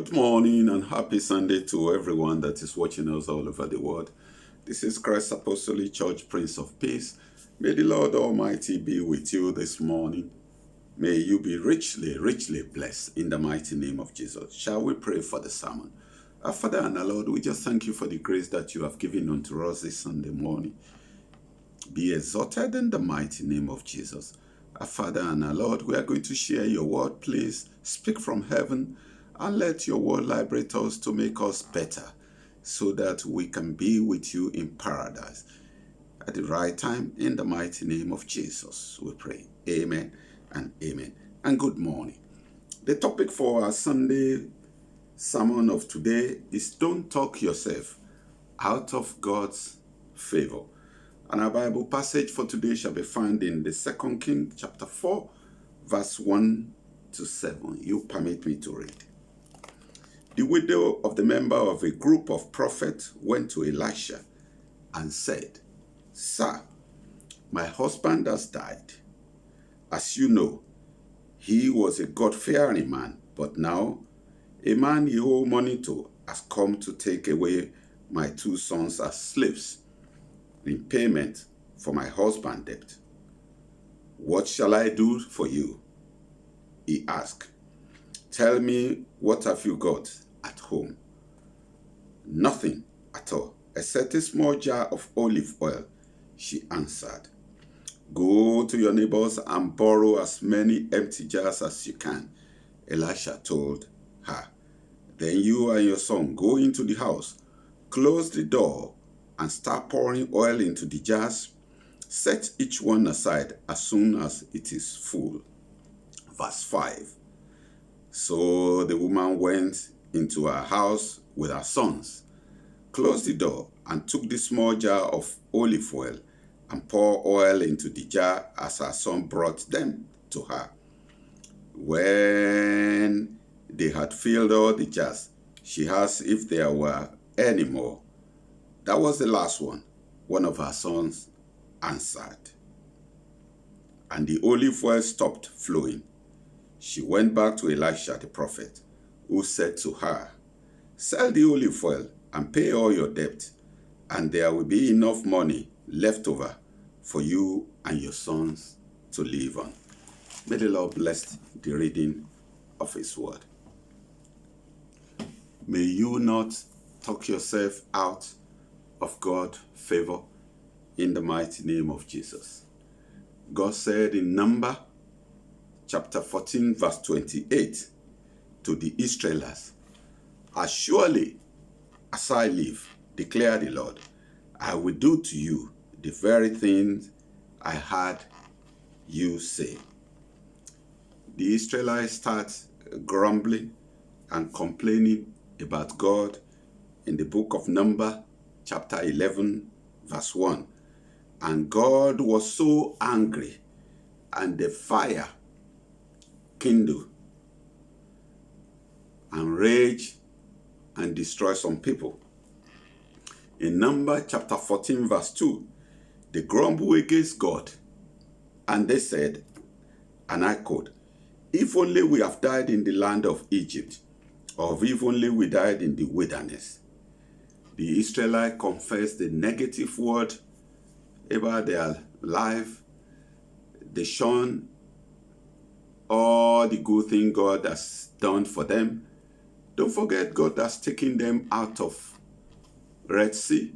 Good morning and happy Sunday to everyone that is watching us all over the world. This is Christ Apostolic Church, Prince of Peace. May the Lord Almighty be with you this morning. May you be richly, richly blessed in the mighty name of Jesus. Shall we pray for the sermon? Our Father and our Lord, we just thank you for the grace that you have given unto us this Sunday morning. Be exalted in the mighty name of Jesus. Our Father and our Lord, we are going to share your word. Please speak from heaven and let your word liberate us to make us better so that we can be with you in paradise at the right time. In the mighty name of Jesus, we pray. Amen and amen. And good morning. The topic for our Sunday sermon of today is don't talk yourself out of God's favor. And our Bible passage for today shall be found in the 2 Kings chapter 4, verse 1 to 7. You permit me to read. The widow of the member of a group of prophets went to Elisha and said, "Sir, my husband has died. As you know, he was a God-fearing man, but now a man you owe money to has come to take away my 2 sons as slaves in payment for my husband's debt. What shall I do for you?" He asked. "Tell me, what have you got at home?" "Nothing at all, except a small jar of olive oil," she answered. "Go to your neighbors and borrow as many empty jars as you can," Elisha told her. "Then you and your son go into the house, close the door, and start pouring oil into the jars. Set each one aside as soon as it is full." Verse 5. So the woman went into her house with her sons, closed the door, and took the small jar of olive oil and poured oil into the jar as her son brought them to her. When they had filled all the jars, she asked if there were any more. "That was the last one of her sons answered." And the olive oil stopped flowing. She went back to Elisha the prophet, who said to her, "Sell the olive oil and pay all your debt, and there will be enough money left over for you and your sons to live on." May the Lord bless the reading of his word. May you not talk yourself out of God's favor in the mighty name of Jesus. God said in Numbers chapter 14 verse 28 to the Israelites, "As surely as I live, declare the Lord, I will do to you the very things I had you say." The Israelites start grumbling and complaining about God in the book of Numbers chapter 11 verse 1. And God was so angry, and the fire kindled and rage and destroy some people. In Numbers chapter 14 verse 2, they grumbled against God, and they said, and I quote, "If only we have died in the land of Egypt, or if only we died in the wilderness." The Israelites confessed the negative word about their life. They shun all the good thing God has done for them. Don't forget, God has taken them out of Red Sea.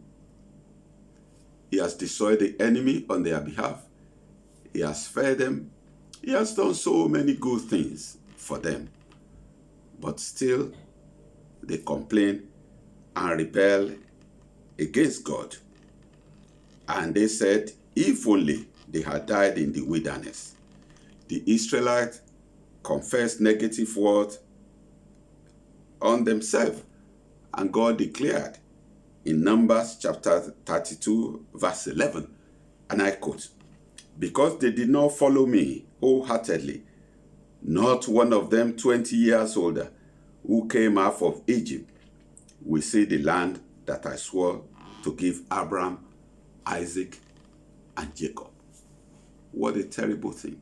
He has destroyed the enemy on their behalf. He has fed them. He has done so many good things for them. But still, they complain and rebel against God. And they said, if only they had died in the wilderness. The Israelites confessed negative words on themselves, and God declared in Numbers chapter 32 verse 11, and I quote, "Because they did not follow me wholeheartedly, not one of them 20 years older, who came out of Egypt, will see the land that I swore to give Abraham, Isaac, and Jacob." What a terrible thing.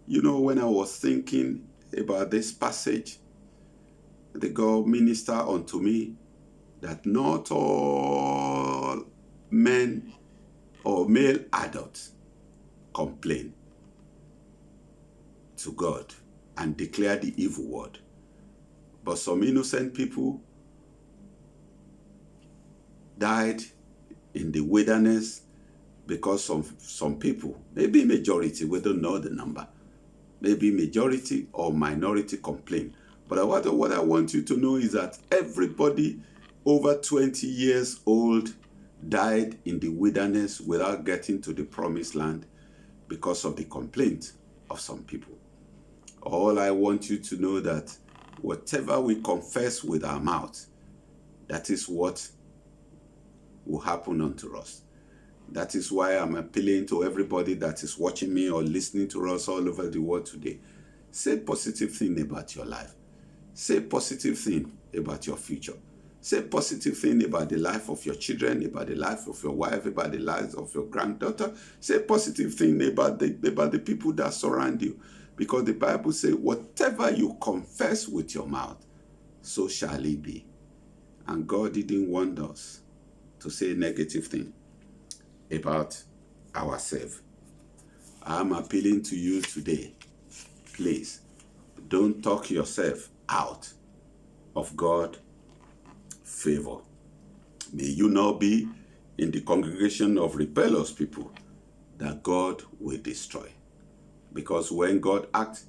You know, when I was thinking about this passage, the God minister unto me that not all men or male adults complain to God and declare the evil word. But some innocent people died in the wilderness because some people, maybe majority, we don't know the number, maybe majority or minority complain. But what I want you to know is that everybody over 20 years old died in the wilderness without getting to the promised land because of the complaint of some people. All I want you to know that whatever we confess with our mouth, that is what will happen unto us. That is why I'm appealing to everybody that is watching me or listening to us all over the world today. Say positive thing about your life. Say positive thing about your future. Say positive thing about the life of your children, about the life of your wife, about the lives of your granddaughter. Say positive thing about the people that surround you. Because the Bible says, whatever you confess with your mouth, so shall it be. And God didn't want us to say negative thing about ourselves. I'm appealing to you today. Please, don't talk yourself out of God's favor. May you not be in the congregation of rebellious people that God will destroy. Because when God acts,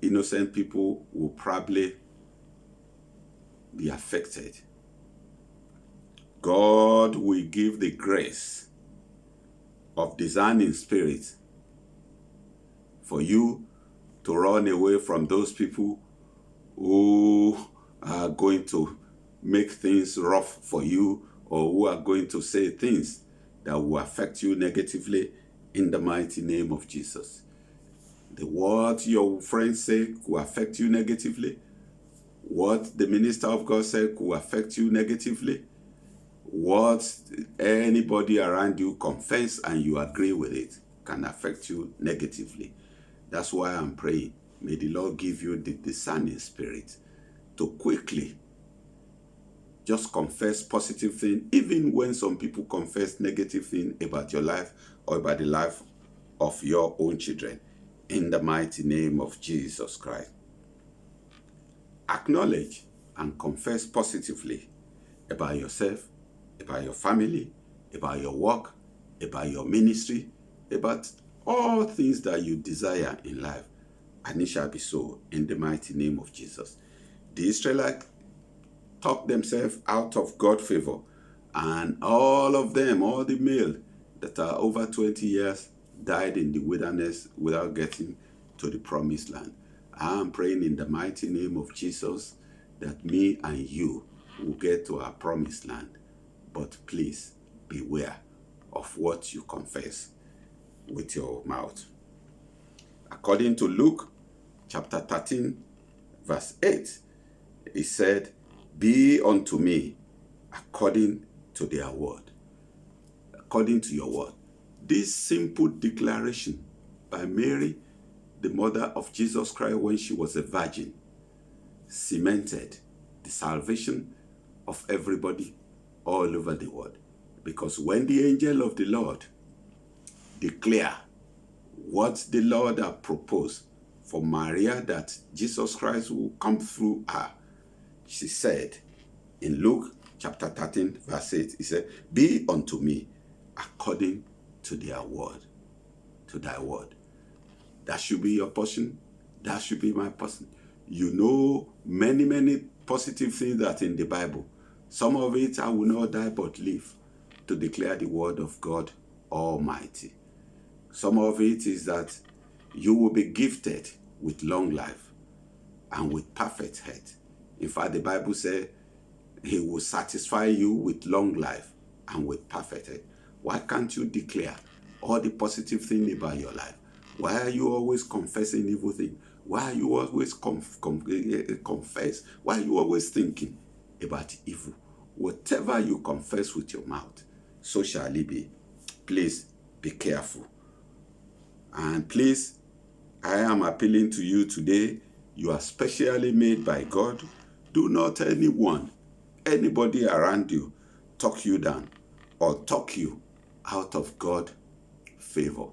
innocent people will probably be affected. God will give the grace of discerning spirit for you to run away from those people who are going to make things rough for you, or who are going to say things that will affect you negatively, in the mighty name of Jesus. The words your friends say will affect you negatively. What the minister of God said will affect you negatively. What anybody around you confess and you agree with it can affect you negatively. That's why I'm praying. May the Lord give you the discerning spirit to quickly just confess positive things, even when some people confess negative things about your life or about the life of your own children. In the mighty name of Jesus Christ. Acknowledge and confess positively about yourself, about your family, about your work, about your ministry, about all things that you desire in life. And it shall be so in the mighty name of Jesus. The Israelites talked themselves out of God's favor, and all of them, all the male that are over 20 years, died in the wilderness without getting to the promised land. I'm praying in the mighty name of Jesus that me and you will get to our promised land. But please beware of what you confess with your mouth. According to Luke chapter 13, verse 8, it said, "Be unto me according to their word." According to your word. This simple declaration by Mary, the mother of Jesus Christ, when she was a virgin, cemented the salvation of everybody all over the world. Because when the angel of the Lord declared what the Lord had proposed for Maria, that Jesus Christ will come through her, she said in Luke chapter 13, verse 8, he said, "Be unto me according to their word, to thy word." That should be your portion. That should be my portion. You know many, many positive things that in the Bible. Some of it, I will not die but live to declare the word of God Almighty. Some of it is that you will be gifted with long life and with perfect health. In fact, the Bible says he will satisfy you with long life and with perfect health. Why can't you declare all the positive things about your life? Why are you always confessing evil things? Why are you always confess? Why are you always thinking about evil? Whatever you confess with your mouth, so shall it be. Please be careful. And please, I am appealing to you today. You are specially made by God. Do not anybody around you, talk you down or talk you out of God's favor.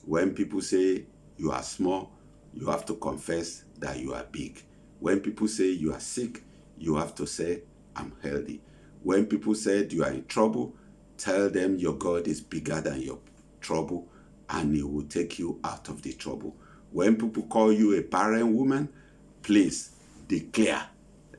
When people say you are small, you have to confess that you are big. When people say you are sick, you have to say, I'm healthy. When people said you are in trouble, tell them your God is bigger than your trouble and he will take you out of the trouble. When people call you a barren woman, please declare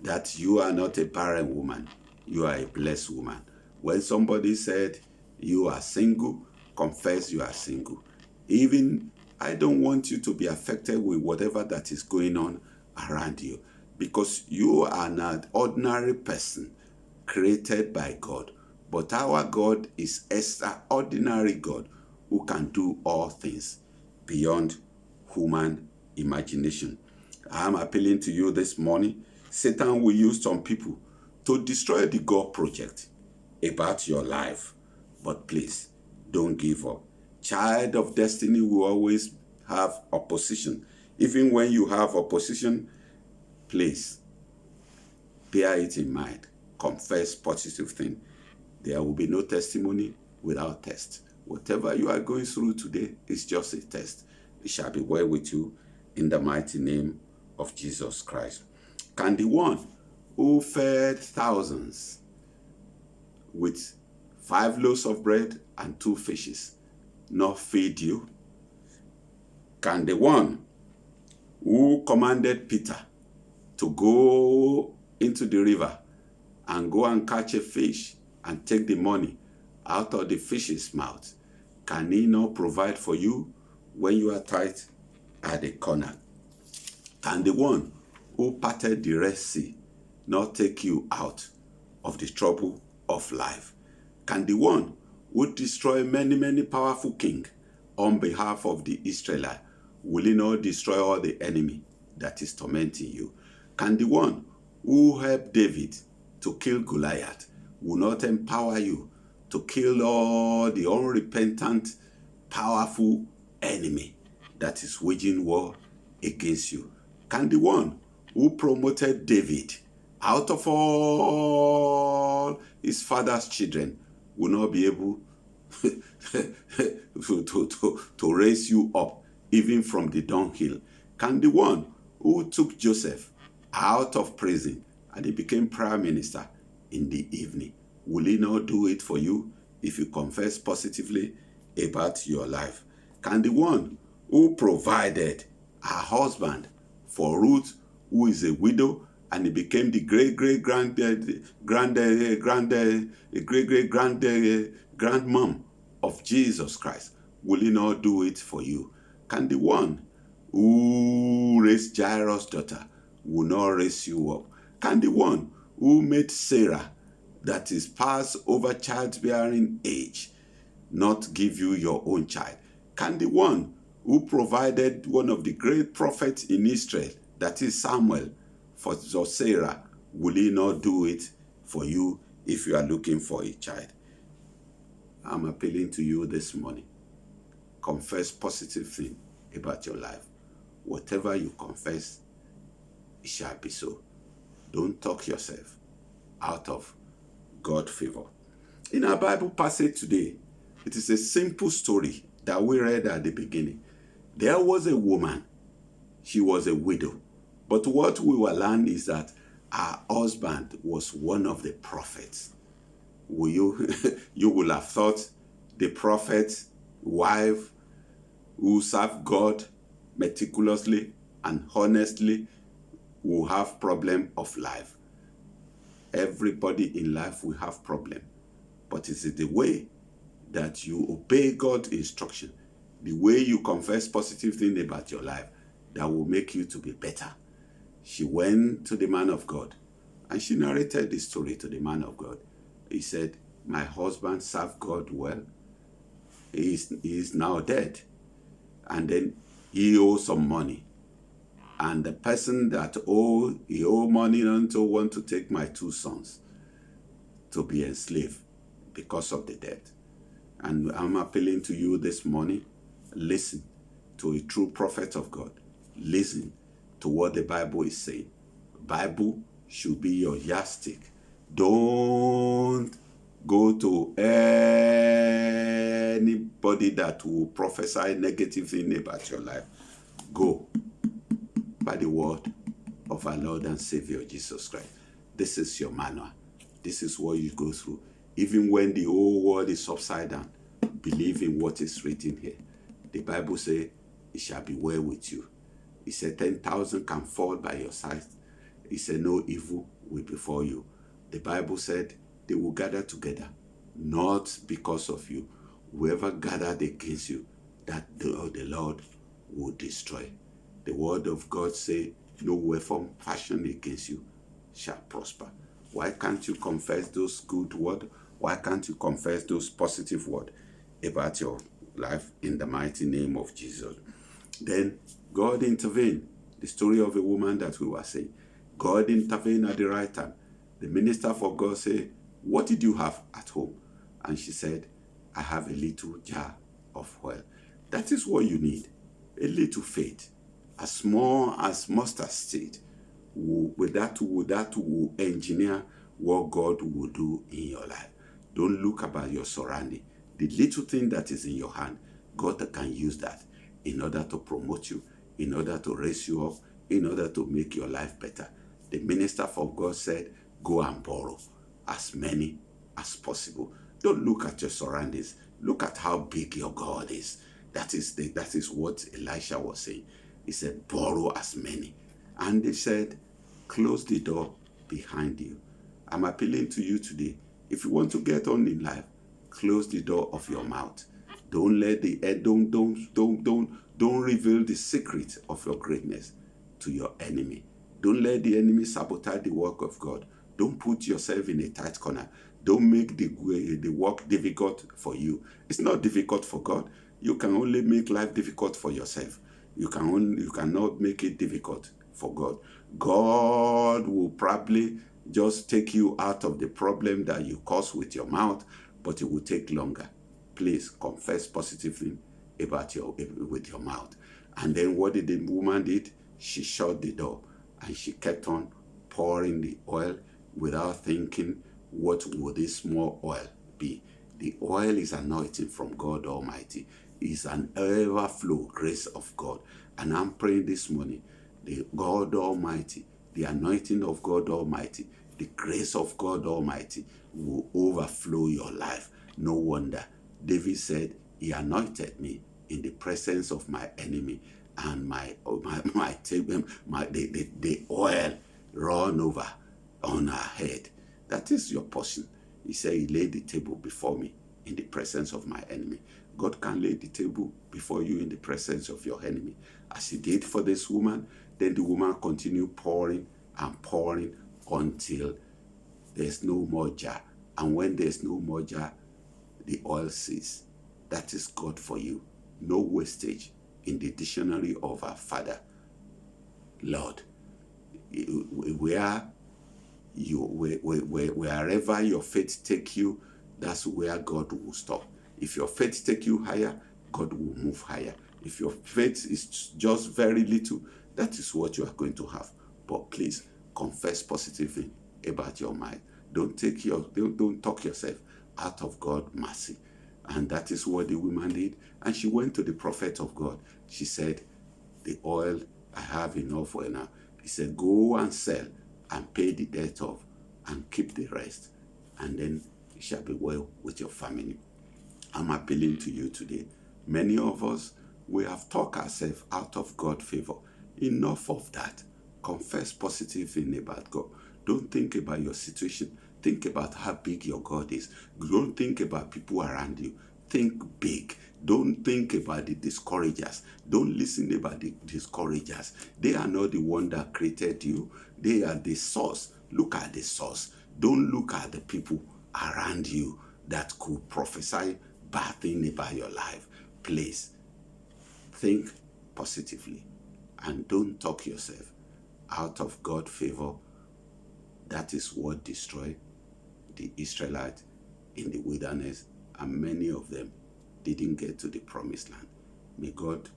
that you are not a barren woman. You are a blessed woman. When somebody said you are single, confess you are single. Even I don't want you to be affected with whatever that is going on around you, because you are an ordinary person created by God. But our God is extraordinary God who can do all things beyond human imagination. I'm appealing to you this morning. Satan will use some people to destroy the God project about your life. But please, don't give up. Child of destiny will always have opposition. Even when you have opposition, please bear it in mind. Confess positive thing. There will be no testimony without test. Whatever you are going through today is just a test. It shall be well with you in the mighty name of Jesus Christ. Can the one who fed thousands with 5 loaves of bread and 2 fishes not feed you? Can the one who commanded Peter to go into the river and go and catch a fish and take the money out of the fish's mouth, can he not provide for you when you are tight at the corner? Can the one who parted the Red Sea not take you out of the trouble of life? Can the one who destroy many powerful kings on behalf of the Israelites, will he not destroy all the enemy that is tormenting you? Can the one who helped David to kill Goliath will not empower you to kill all the unrepentant, powerful enemy that is waging war against you? Can the one who promoted David out of all his father's children will not be able to raise you up even from the dunghill? Can the one who took Joseph out of prison and he became prime minister in the evening, will he not do it for you if you confess positively about your life? Can the one who provided a husband for Ruth, who is a widow, and he became the grandmom of Jesus Christ, will he not do it for you? Can the one who raised Jairus' daughter will not raise you up? Can the one who made Sarah, that is past over childbearing age, not give you your own child? Can the one who provided one of the great prophets in Israel, that is Samuel, for Sarah, will he not do it for you if you are looking for a child? I'm appealing to you this morning. Confess positive thing about your life. Whatever you confess, it shall be so. Don't talk yourself out of God's favor. In our Bible passage today, it is a simple story that we read at the beginning. There was a woman. She was a widow. But what we will learn is that her husband was one of the prophets. You will have thought the prophet's wife who served God meticulously and honestly will have problem of life. Everybody in life will have problem. But it is the way that you obey God's instruction, the way you confess positive things about your life, that will make you to be better. She went to the man of God and she narrated the story to the man of God. He said, my husband served God well. He is now dead. And then he owes some money. And the person that he owed money unto want to take my 2 sons to be enslaved because of the debt. And I'm appealing to you this morning, listen to a true prophet of God. Listen to what the Bible is saying. Bible should be your yardstick. Don't go to anybody that will prophesy negative thing about your life. Go by the word of our Lord and Savior Jesus Christ. This is your manual. This is what you go through. Even when the whole world is upside down, believe in what is written here. The Bible says, it shall be well with you. It said 10,000 can fall by your side. It said no evil will befall you. The Bible said they will gather together, not because of you. Whoever gathered against you, that the Lord will destroy. The word of God say, no weapon fashioned against you shall prosper. Why can't you confess those good words? Why can't you confess those positive words about your life in the mighty name of Jesus? Then God intervened. The story of a woman that we were saying. God intervened at the right time. The minister for God said, what did you have at home? And she said, I have a little jar of oil. That is what you need. A little faith. As small as mustard seed. With that will engineer what God will do in your life. Don't look about your surrounding. The little thing that is in your hand, God can use that in order to promote you, in order to raise you up, in order to make your life better. The minister for God said, go and borrow as many as possible. Don't look at your surroundings. Look at how big your God is. That is what Elisha was saying. He said, borrow as many. And they said, close the door behind you. I'm appealing to you today. If you want to get on in life, close the door of your mouth. Don't let don't reveal the secret of your greatness to your enemy. Don't let the enemy sabotage the work of God. Don't put yourself in a tight corner. Don't make the work difficult for you. It's not difficult for God. You can only make life difficult for yourself. You cannot make it difficult for God. God will probably just take you out of the problem that you cause with your mouth, but it will take longer. Please confess positively about with your mouth. And then what did the woman did? She shut the door and she kept on pouring the oil without thinking, what will this small oil be? The oil is anointing from God Almighty. It's an overflow grace of God. And I'm praying this morning, the God Almighty, the anointing of God Almighty, the grace of God Almighty will overflow your life. No wonder David said, he anointed me in the presence of my enemy, and the oil run over on her head. That is your portion. He said, he laid the table before me in the presence of my enemy. God can lay the table before you in the presence of your enemy. As he did for this woman, then the woman continued pouring and pouring until there's no more jar. And when there's no more jar, the oil ceases. That is God for you. No wastage in the dictionary of our Father. Lord, wherever your faith take you, that's where God will stop. If your faith take you higher, God will move higher. If your faith is just very little, that is what you are going to have. But please confess positively about your mind. Don't talk yourself out of God's mercy. And that is what the woman did. And she went to the prophet of God. She said, the oil, I have enough oil now. He said, go and sell and pay the debt off and keep the rest. And then it shall be well with your family. I'm appealing to you today. Many of us, we have talked ourselves out of God's favor. Enough of that. Confess positive thing about God. Don't think about your situation. Think about how big your God is. Don't think about people around you. Think big. Don't think about the discouragers. Don't listen about the discouragers. They are not the one that created you. They are the source. Look at the source. Don't look at the people around you that could prophesy bad thing about your life. Please think positively and don't talk yourself out of God's favor. That is what destroyed the Israelites in the wilderness, and many of them didn't get to the promised land. May God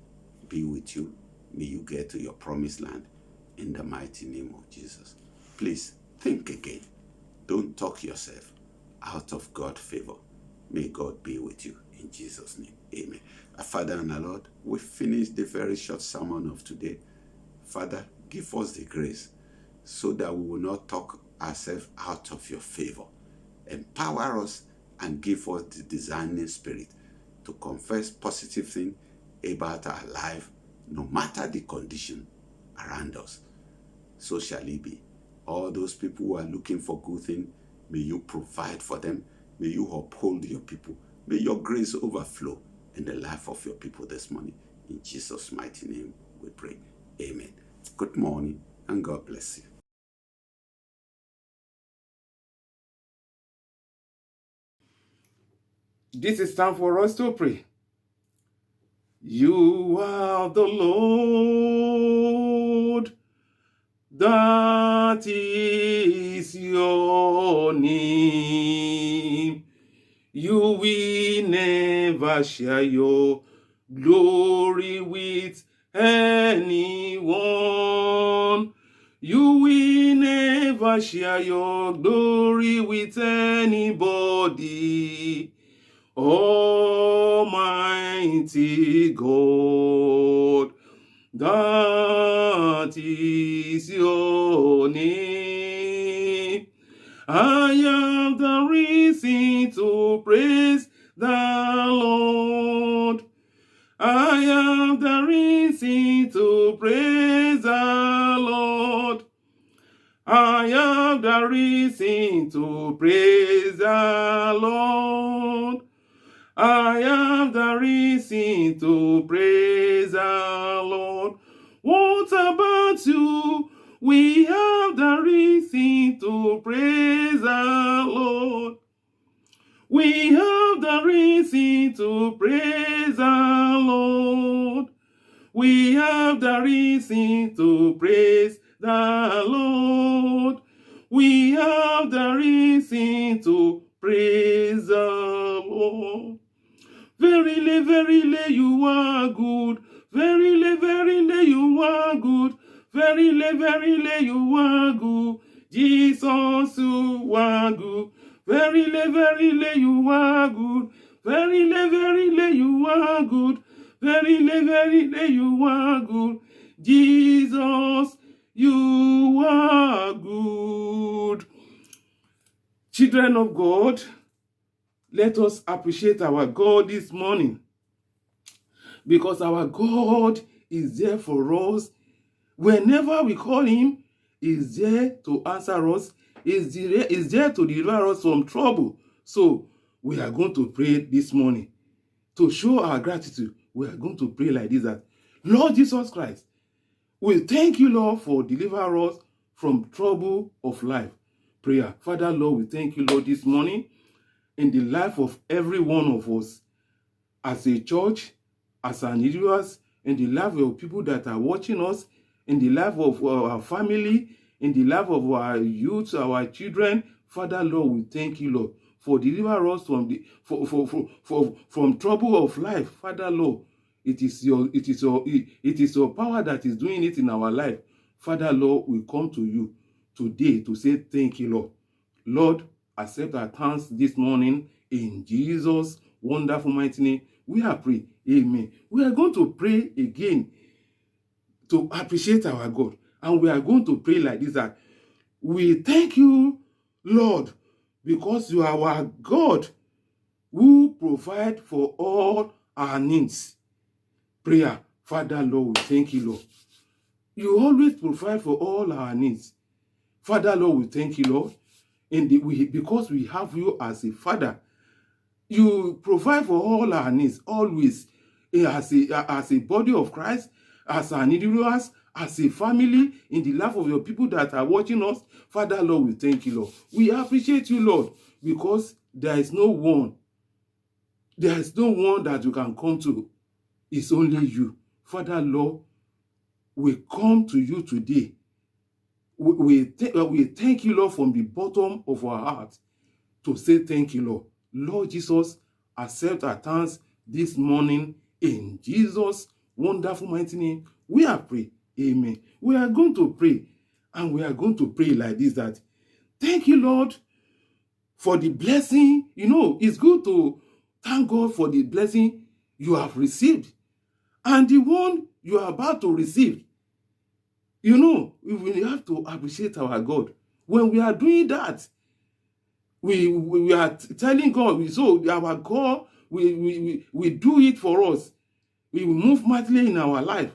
be with you. May you get to your promised land in the mighty name of Jesus. Please think again. Don't talk yourself out of God's favor. May God be with you in Jesus' name. Amen. Our Father and our Lord, we finish the very short sermon of today. Father, give us the grace so that we will not talk ourselves out of your favor. Empower us and give us the discerning spirit to confess positive things about our life, no matter the condition around us. So shall it be. All those people who are looking for good things, may you provide for them. May you uphold your people. May your grace overflow in the life of your people this morning. In Jesus' mighty name we pray. Amen. Good morning and God bless you. This is time for us to pray. You are the Lord, that is your name. You will never share your glory with anyone. You will never share your glory with anybody. Almighty God, that is your name. I am the reason to praise the Lord. I am the reason to praise the Lord. I am the reason to praise the Lord. I am the reason to praise the Lord. What about you? We have the reason to praise the Lord. We have the reason to praise the Lord. We have the reason to praise the Lord. We have the reason to praise the Lord. Verily, verily, you are good. Verily, verily, you are good. Verily, verily, you are good. Jesus, you are good. Verily, verily, you are good. Verily, verily, you are good. Verily, verily, you are good. Jesus, you are good. Children of God, let us appreciate our God this morning, because our God is there for us. Whenever we call him, he's there to answer us. He's there to deliver us from trouble. So we are going to pray this morning. To show our gratitude, we are going to pray like this: that Lord Jesus Christ, we thank you, Lord, for delivering us from trouble of life. Prayer. Father, Lord, we thank you, Lord, this morning in the life of every one of us, as a church, as an individuals, in the life of people that are watching us, in the life of our family, in the life of our youth, our children. Father, Lord, we thank you, Lord, for delivering us from the from trouble of life. Father, Lord, it is your power that is doing it in our life. Father, Lord, we come to you today to say thank you, Lord. Lord, accept our thanks this morning in Jesus' wonderful mighty name. We are praying. Amen. We are going to pray again to appreciate our God. And we are going to pray like this: that we thank you, Lord, because you are our God who provide for all our needs. Prayer. Father, Lord, we thank you, Lord. You always provide for all our needs. Father, Lord, we thank you, Lord. Because we have you as a father, you provide for all our needs always, as a body of Christ, as an individuals, as a family, in the life of your people that are watching us. Father, Lord, we thank you, Lord. We appreciate you, Lord, because there is no one that you can come to. It's only you. Father, Lord, we come to you today. We thank you, Lord, from the bottom of our heart, to say thank you, Lord. Lord Jesus, accept our thanks this morning in Jesus' wonderful mighty name. We are praying. Amen. We are going to pray, and we are going to pray like this: that Thank you, Lord, for the blessing. It's good to thank God for the blessing you have received and the one you are about to receive. We will have to appreciate our God. When we are doing that, we are telling God, so our God we do it for us. We will move mightily in our life.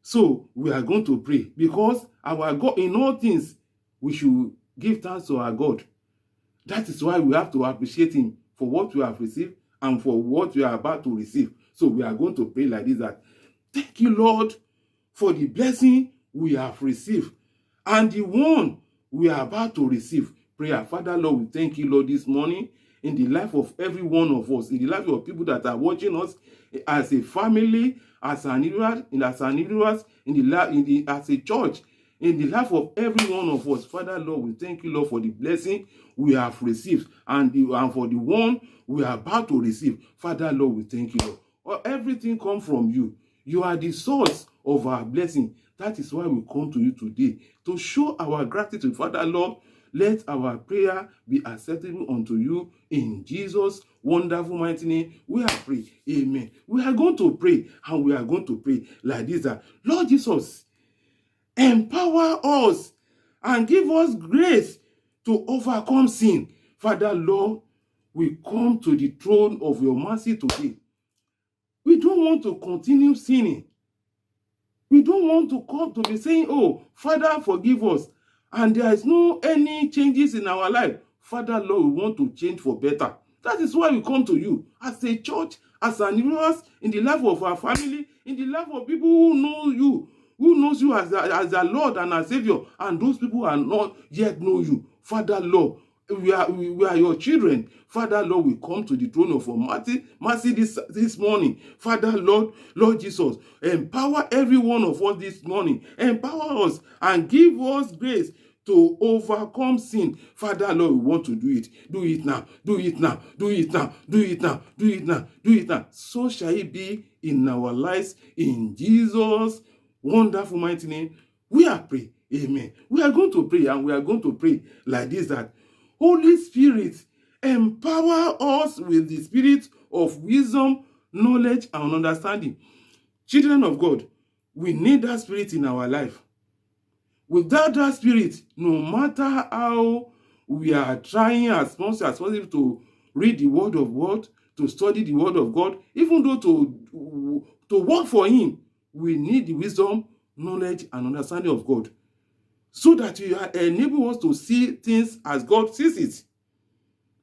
So we are going to pray because our God, in all things, we should give thanks to our God. That is why we have to appreciate him for what we have received and for what we are about to receive. So we are going to pray like this, that thank you, Lord, for the blessing we have received and the one we are about to receive. Prayer. Father, Lord, we thank you, Lord, this morning in the life of every one of us, in the life of people that are watching us as a family, as an individuals, as a church, in the life of every one of us. Father, Lord, we thank you, Lord, for the blessing we have received and for the one we are about to receive. Father, Lord, we thank you, Lord. Everything comes from you. You are the source of our blessing. That is why we come to you today, to show our gratitude. Father, Lord, let our prayer be acceptable unto you in Jesus' wonderful mighty name. We are praying. Amen. We are going to pray, and we are going to pray like this, that Lord Jesus, empower us and give us grace to overcome sin. Father, Lord, we come to the throne of your mercy today. We don't want to continue sinning. We don't want to come to be saying, oh, Father, forgive us. And there is no any changes in our life. Father, Lord, we want to change for better. That is why we come to you as a church, as an individuals, in the life of our family, in the life of people who know you, who knows you as their Lord and as Savior, and those people are not yet know you. Father, Lord, we are your children. Father, Lord, we come to the throne of mercy this morning. Father, Lord Jesus, empower every one of us this morning. Empower us and give us grace to overcome sin. Father, Lord, we want to do it. Do it now. Do it now. Do it now. Do it now. Do it now. Do it now. So shall it be in our lives. In Jesus' wonderful mighty name, we are praying. Amen. We are going to pray, and we are going to pray like this, that Holy Spirit, empower us with the spirit of wisdom, knowledge, and understanding. Children of God, we need that spirit in our life. Without that spirit, no matter how we are trying as much as possible to read the word of God, to study the word of God, even though to work for him, we need the wisdom, knowledge, and understanding of God, so that we are enable us to see things as God sees it.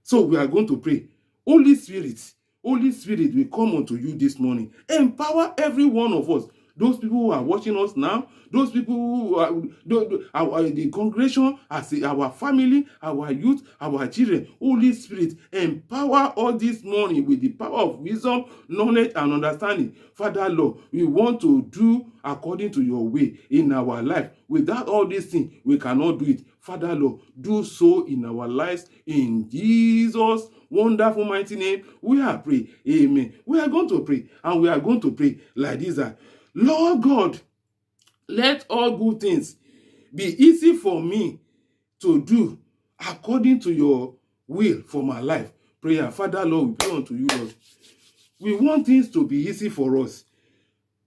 So we are going to pray. Holy Spirit, we come unto you this morning. Empower every one of us. Those people who are watching us now, those people who are the congregation, our family, our youth, our children. Holy Spirit, empower us this morning with the power of wisdom, knowledge, and understanding. Father, Lord, we want to do according to your way in our life. Without all these things, we cannot do it. Father, Lord, do so in our lives. In Jesus' wonderful mighty name, we are praying. Amen. We are going to pray, and we are going to pray like this, that Lord God, let all good things be easy for me to do according to your will for my life. Prayer. Father, Lord, we pray unto you, Lord. We want things to be easy for us,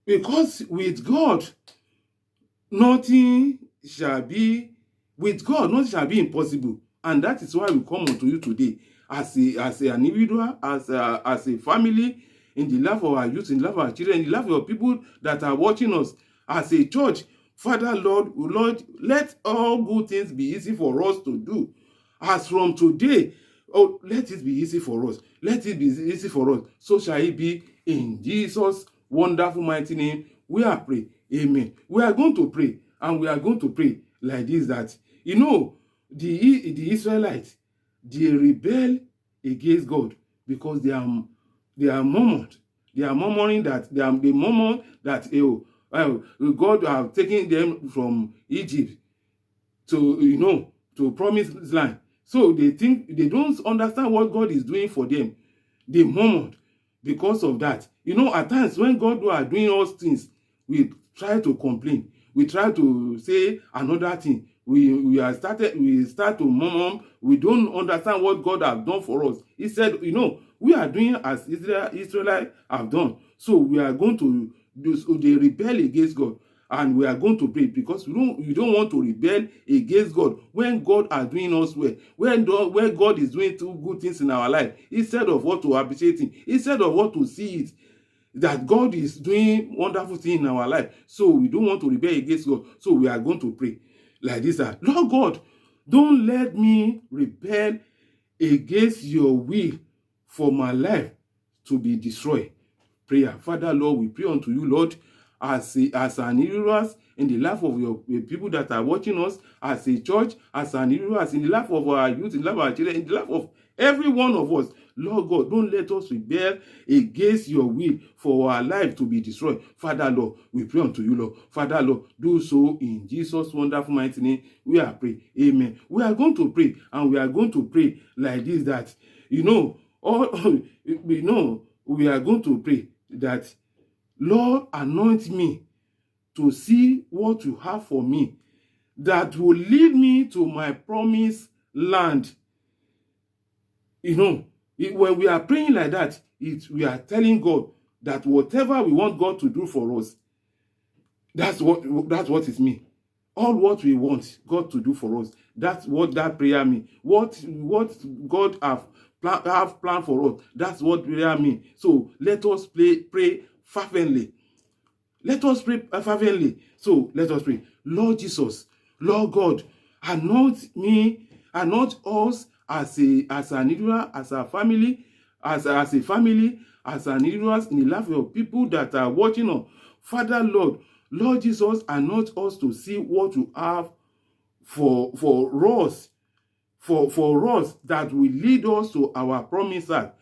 because with God, nothing shall be impossible. And that is why we come unto you today as an individual, as a family, in the life of our youth, in the life of our children, in the life of people that are watching us, as a church. Father, Lord, let all good things be easy for us to do. As from today, let it be easy for us. Let it be easy for us. So shall it be in Jesus' wonderful mighty name. We are praying. Amen. We are going to pray, and we are going to pray like this, that, the Israelites, they rebel against God because they are murmured. They are murmuring that they murmur that God have taken them from Egypt to promised land. So they think they don't understand what God is doing for them. They murmured because of that. At times when God are doing all things, we try to complain. we try to say another thing. We start to murmur. We don't understand what God has done for us. He said, we are doing as Israelites have done. So we are going to do. So they rebel against God, and we are going to pray, because we don't want to rebel against God when God is doing us well, when God is doing two good things in our life. Instead of what to appreciate Him, instead of what to see it, that God is doing wonderful things in our life. So we don't want to rebel against God. So we are going to pray like this: Lord God, don't let me rebel against your will for my life to be destroyed. Prayer. Father, Lord, we pray unto you, Lord, as an heroes in the life of your people that are watching us, as a church, as an heroes in the life of our youth, in the life of our children, in the life of every one of us. Lord God, don't let us rebel against your will for our life to be destroyed. Father, Lord, we pray unto you, Lord. Father, Lord, do so in Jesus' wonderful mighty name. We are praying. Amen. We are going to pray, and we are going to pray like this, that, we are going to pray that, Lord, anoint me to see what you have for me, that will lead me to my promised land. When we are praying like that, we are telling God that whatever we want God to do for us, that's what it means. All what we want God to do for us, that's what that prayer means. What God have planned for us, that's what prayer means. So let us pray fervently. Let us pray fervently. So let us pray. Lord Jesus, Lord God, anoint us as an individual, as a family, as an individual in the life of people that are watching us. Father, Lord Jesus, anoint us to see what you have for us, for us, that will lead us to our promised land.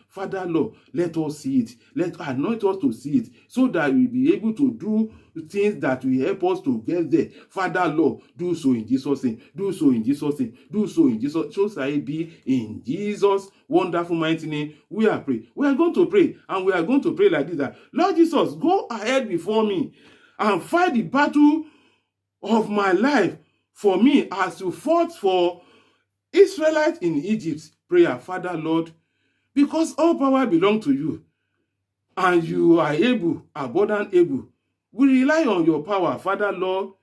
Father, Lord, let us see it. Anoint us to see it, so that we'll be able to do things that will help us to get there. Father, Lord, do so in Jesus' name. Do so in Jesus' name. Do so in Jesus'. So shall it be in Jesus' wonderful mighty name. We are praying. We are going to pray, and we are going to pray like this: that, Lord Jesus, go ahead before me and fight the battle of my life for me, as you fought for Israelites in Egypt. Prayer. Father, Lord, because all power belongs to you, and you are able, abundant able, we rely on your power. Father, Lord,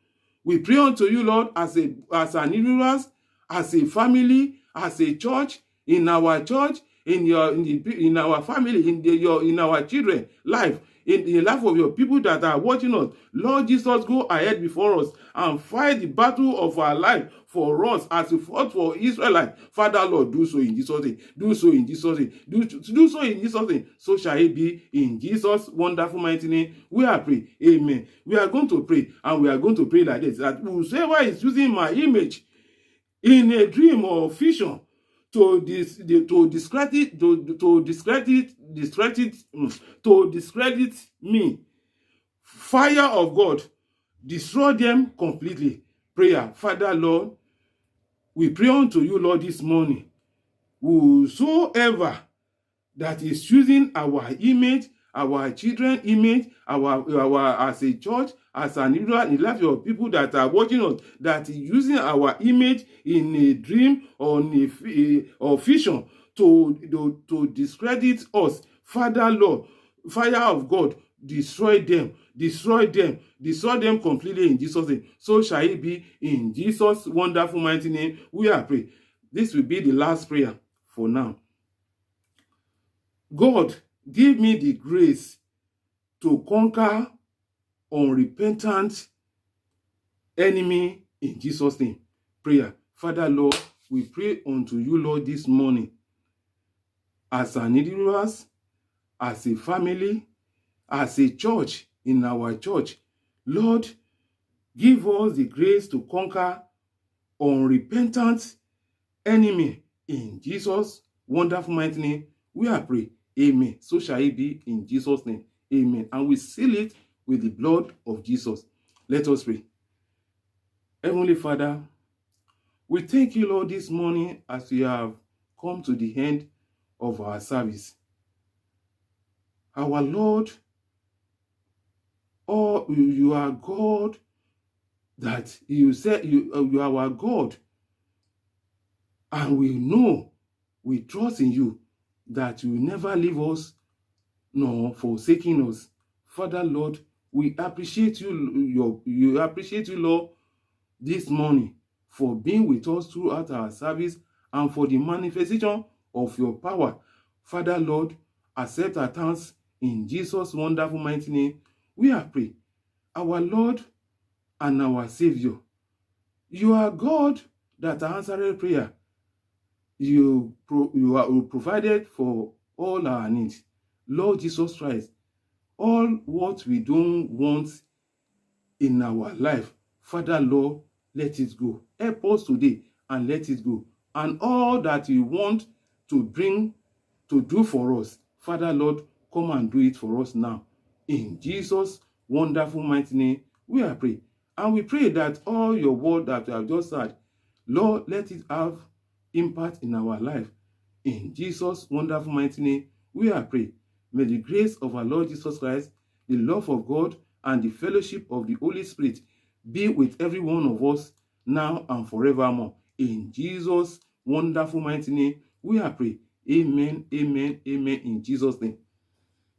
we pray unto you, Lord, as an individual, as a family, as a church, in our church, in our family, in our children life, in the life of your people that are watching us. Lord Jesus, go ahead before us and fight the battle of our life for us, as you fought for Israelites. Father, Lord, do so in Jesus' name. Do so in Jesus' name. Do so in Jesus' name. So shall it be in Jesus' wonderful mighty name. We are praying. Amen. We are going to pray, and we are going to pray like this: that whosoever is using my image in a dream or vision to discredit me, fire of God, destroy them completely. Prayer. Father, Lord, we pray unto you, Lord, this morning. Whosoever that is using our image, our children image, our as a church, as an individual, in the life of people that are watching us, that is using our image in a dream or in or vision to discredit us. Father, Lord, fire of God, destroy them completely in Jesus' name. So shall it be in Jesus' wonderful mighty name. We are praying. This will be the last prayer for now. God, give me the grace to conquer unrepentant enemy in Jesus' name. Prayer. Father, Lord, we pray unto you, Lord, this morning, as an individual, as a family, as a church, in our church. Lord, give us the grace to conquer unrepentant enemy in Jesus' wonderful mighty name. We are praying. Amen. So shall it be in Jesus' name. Amen. And we seal it with the blood of Jesus. Let us pray. Heavenly Father, we thank you, Lord, this morning as we have come to the end of our service. Our Lord, Or you are God that you said you are our God. And we know, we trust in you that you will never leave us nor forsaking us. Father, Lord, we appreciate you appreciate you, Lord, this morning for being with us throughout our service and for the manifestation of your power. Father, Lord, accept our thanks in Jesus' wonderful mighty name. We are praying. Our Lord and our Savior, you are God that answered prayer. You are provided for all our needs. Lord Jesus Christ, all what we don't want in our life, Father, Lord, let it go. Help us today and let it go. And all that you want to do for us, Father, Lord, come and do it for us now. In Jesus' wonderful mighty name, we are praying. And we pray that all your word that we have just heard, Lord, let it have impact in our life. In Jesus' wonderful mighty name, we are praying. May the grace of our Lord Jesus Christ, the love of God, and the fellowship of the Holy Spirit be with every one of us now and forevermore. In Jesus' wonderful mighty name, we are praying. Amen, amen, amen, in Jesus' name.